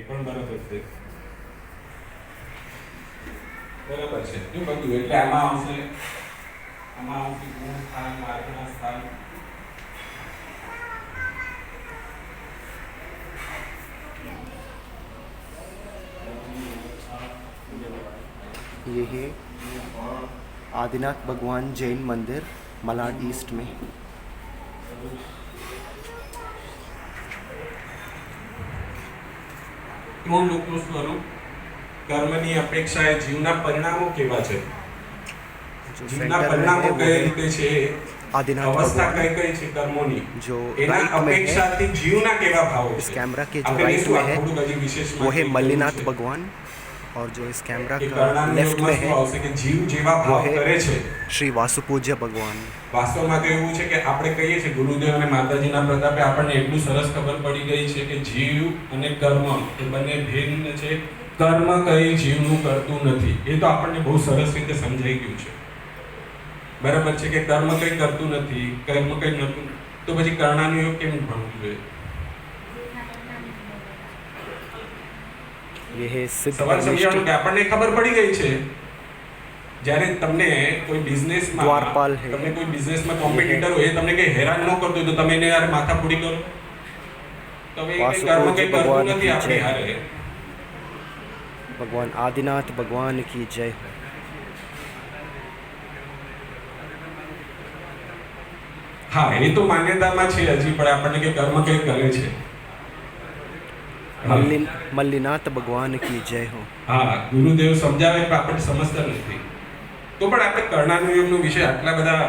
પણ બરાબર છે. બરાબર છે. શું બધું એટલે આમાં આવશે ગુણ સ્થાન, માર્ગના સ્થાન. ये है आदिनाथ भगवान जैन मंदिर मलाड ईस्ट में. ત્રણ લોકનું સ્વરૂપ. કર્મની અપેક્ષાએ જીવના પરિણામો કેવા છે? જીવના પરિણામો કઈ રીતે છે? आदिनाथ अवस्था कई भगवान कई છે કર્મોની जो એના राइट में है અપેક્ષાથી જીવના કેવા ભાવો इस છે? कैमरा के जो આપણે राइट શું में આ है થોડુંક હજી વિશેષમાં वो है કઈ मल्लिनाथ છે? भगवान और जो इस कैमरा કે का કર્ણાનું लेफ्ट में યોગમાં શું है આવશે કે જીવ જેવા वो ભાવ है કરે છે. श्री वासुपूज्य भगवान. વાસ્તવમાં તો એવું છે કે આપણે કહીએ છીએ ગુરુદેવ અને માતાજીના પ્રતાપે આપણને એટલું સરસ ખબર પડી ગઈ છે કે જીવ અને કર્મ એ બંને ભિન્ન છે. કર્મ કઈ જીવનું કરતું નથી. એ તો આપણને બહુ સરસ રીતે સમજાઈ ગયું છે. બરાબર છે કે કર્મ કઈ કરતું નથી, કર્મ કઈ નતું, તો પછી કર્ણાનું યોગ કેમ ભણવું જોઈએ? ये है सिद्ध સવાલ સમજાવવાનું કે परमेष्टि આપણને ખબર પડી ગઈ છે જ્યારે તમને કોઈ બિઝનેસમાં દ્વારપાલ હે. તમને કોઈ બિઝનેસમાં કોમ્પિટિટર હોય એ તમને કઈ હેરાન ન કરતો હોય તો તમે એને યાર માથાકૂડી કરો. તમે એ કઈ કર્મ કઈ કરતું નથી આપણી હારે. भगवान आदिनाथ भगवान की जय हो. હા, એ તો માન્યતામાં છે હજી પણ આપણને કે કર્મ કઈ કરે છે. मल्लिनाथ भगवान की जय हो. હા, ગુરુદેવ સમજાવે પણ આપણે સમજતા નથી. તો પણ આપણે કર્ણાનું યોગનો વિષય આટલા બધા